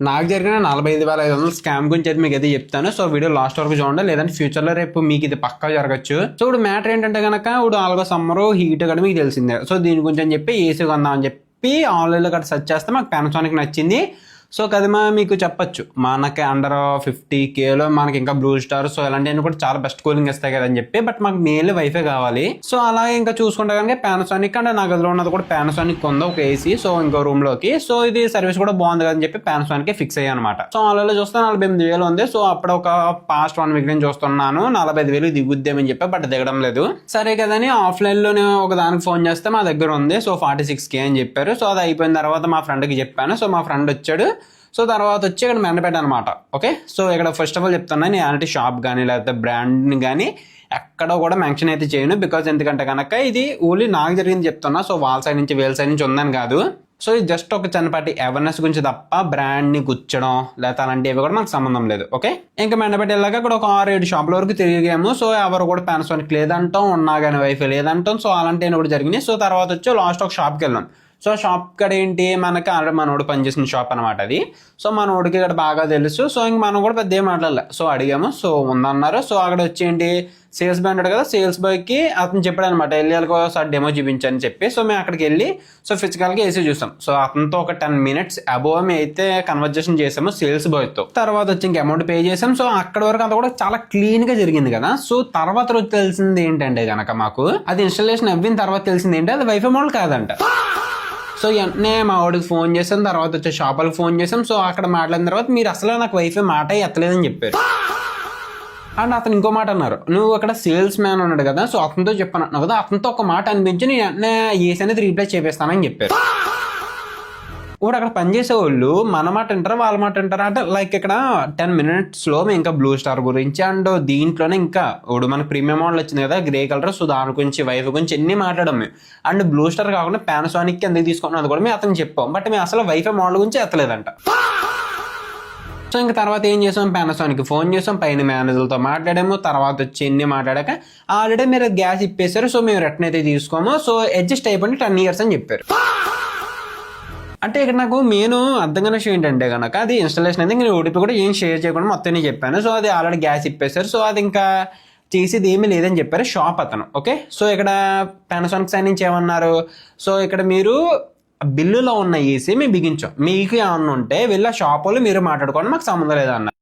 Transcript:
నాకు జరిగిన 45,500 స్కామ్ గురించి అయితే మీకు అయితే చెప్తాను. సో వీడియో లాస్ట్ వరకు చూడండి, లేదంటే ఫ్యూచర్లో రేపు మీకు ఇది పక్కా జరగచ్చు. సో ఇప్పుడు మ్యాటర్ ఏంటంటే కనుక ఇప్పుడు ఆల్గో సమ్మర్ హీట్ కూడా మీకు తెలిసిందే. సో దీని గురించి అని చెప్పి ఏసీ కొందాం అని చెప్పి ఆన్లైన్లో గట్రా సెర్చ్ చేస్తే మాకు పానాసోనిక్ నచ్చింది. సో కదిమా మీకు చెప్పొచ్చు మనకి అండర్ 50Kలో మనకి ఇంకా బ్లూ స్టార్ సో ఇలాంటివన్నీ కూడా చాలా బెస్ట్ కూలింగ్ ఇస్తాయి కదా అని చెప్పి, బట్ మాకు మెయిన్లీ వైఫై కావాలి. సో అలాగే ఇంకా చూసుకుంటే కనుక పానాసోనిక్ అంటే నా గదిలో ఉన్నది కూడా పానాసోనిక్ ఉంది ఒక ఏసీ. సో ఇంకో రూమ్ లోకి సో ఇది సర్వీస్ కూడా బాగుంది కదా అని చెప్పి పానాసోనిక్ ఫిక్స్ అయ్యా అనమాట. సో ఆన్లైన్లో చూస్తే 48,000 ఉంది. సో అప్పుడు ఒక పాస్ట్ 1 వీక్ నుంచి చూస్తున్నాను 45,000 దిగుద్దేమని చెప్పి, బట్ దిగడం లేదు. సరే కదని ఆఫ్లైన్ లోనే ఒక దానికి ఫోన్ చేస్తే మా దగ్గర ఉంది సో 46K అని చెప్పారు. సో అది అయిపోయిన తర్వాత మా ఫ్రెండ్కి చెప్పాను. సో మా ఫ్రెండ్ వచ్చాడు. సో తర్వాత వచ్చి ఇక్కడ మెండపేట అనమాట. ఓకే, సో ఇక్కడ ఫస్ట్ ఆఫ్ ఆల్ చెప్తున్నా, నేను అలాంటి షాప్ కానీ లేకపోతే బ్రాండ్ని కానీ ఎక్కడ కూడా మెన్షన్ అయితే చేయను. బికాజ్ ఎందుకంటే కనుక ఇది ఓన్లీ నాకు జరిగింది చెప్తున్నా. సో వాళ్ళ సైడ్ నుంచి వీళ్ళ సైడ్ నుంచి ఉందని కాదు. సో ఇది జస్ట్ ఒక చిన్నపాటి అవేర్నెస్ గురించి తప్ప బ్రాండ్ని గుచ్చడం లేకపోతే అలాంటివి కూడా మనకు సంబంధం లేదు. ఓకే, ఇంకా మెండపేట వెళ్ళాక ఇక్కడ ఒక 6-7 షాపుల వరకు తిరిగాము. సో ఎవరు కూడా పానాసోనిక్ లేదంటాం, ఉన్నా కానీ వైఫై లేదంటాం. సో అలాంటివి కూడా జరిగినాయి. సో తర్వాత వచ్చి లాస్ట్ ఒక షాప్కి వెళ్ళాం. సో షాప్ ఇక్కడ ఏంటి మనకి ఆల్రెడీ మనోడు పనిచేసిన షాప్ అనమాట అది. సో మనోడికి ఇక్కడ బాగా తెలుసు. సో ఇంక మనం కూడా పెద్ద ఏం మాట్లాడలే. సో అడిగాము, సో ఉందన్నారు. సో అక్కడ వచ్చి ఏంటి సేల్స్ బాయ్ ఉంటాడు కదా, సేల్స్ బాయ్కి అతను చెప్పాడు అనమాట వెళ్ళి ఒకసారి డెమో చూపించని చెప్పి. సో మేము అక్కడికి వెళ్ళి సో ఫిజికల్గా ఏసీ చూసాం. సో అతనితో ఒక 10 minutes అబోవ్ మేము అయితే కన్వర్జేషన్ చేసాము సేల్స్ బాయ్తో. తర్వాత వచ్చి ఇంక అమౌంట్ పే చేసాం. సో అక్కడ వరకు అంతా కూడా చాలా క్లీన్గా జరిగింది కదా. సో తర్వాత రోజు తెలిసింది ఏంటంటే కనుక మాకు అది ఇన్స్టాలేషన్ అవ్విన తర్వాత తెలిసింది ఏంటి అది వైఫై మోడల్ కాదంట. సో వెంటనే మా వాడికి ఫోన్ చేసాం. తర్వాత వచ్చే షాపులకు ఫోన్ చేసాం. సో అక్కడ మాట్లాడిన తర్వాత మీరు అసలు నాకు వైఫై మాట ఎత్తలేదని చెప్పారు. అండ్ అతను ఇంకో మాట అన్నారు, నువ్వు అక్కడ సేల్స్ మ్యాన్ ఉన్నాడు కదా సో అతనితో చెప్పాను కదా, అతనితో ఒక మాట అనిపించి నేను వెంటనే ఏసీ అనేది రీప్లేస్ చేపిస్తానని చెప్పారు. ఇప్పుడు అక్కడ పనిచేసే వాళ్ళు మన మాట వింటారా వాళ్ళ మాట వింటారా అంటే లైక్ ఇక్కడ 10 minutesలో ఇంకా బ్లూ స్టార్ గురించి అండ్ దీంట్లోనే ఇంకా ఇప్పుడు మనకి ప్రీమియం మోడల్ వచ్చింది కదా గ్రే కలర్. సో దాని గురించి వైఫై గురించి ఎన్ని మాట్లాడాము. అండ్ బ్లూ స్టార్ కాకుండా పానాసోనిక్ ఎందుకు తీసుకున్నది కూడా మేము అతను చెప్పాం. బట్ మేము అసలు వైఫై మోడల్ గురించి ఎత్తలేదంట. సో ఇంకా తర్వాత ఏం చేసాం, పానాసోనిక్ ఫోన్ చేసాం, పైన మేనేజర్లతో మాట్లాడాము. తర్వాత వచ్చి ఎన్ని మాట్లాడాక ఆల్రెడీ మీరు గ్యాస్ ఇప్పేశారు సో మేము రిటర్న్ అయితే తీసుకోము. సో అడ్జస్ట్ అయిపోయింది 10 years అని చెప్పారు. అంటే ఇక్కడ నాకు మెయిన్ అర్థం కాని విషయం ఏంటంటే కనుక అది ఇన్స్టాలేషన్ అయితే నేను ఓటీపీ కూడా ఏం షేర్ చేయకుండా మొత్తం నేను చెప్పాను. సో అది ఆల్రెడీ గ్యాస్ ఇప్పేశారు. సో అది ఇంకా చేసేది ఏమీ లేదని చెప్పారు షాప్ అతను. ఓకే, సో ఇక్కడ పానాసోనిక్ సైడ్ నుంచి ఏమన్నారు, సో ఇక్కడ మీరు బిల్లులో ఉన్న ఏసీ మేము బిగించాం, మీకు ఏమన్నా ఉంటే వెళ్ళి షాప్ వాళ్ళు మీరు మాట్లాడుకోండి, మాకు సంబంధం లేదన్నారు.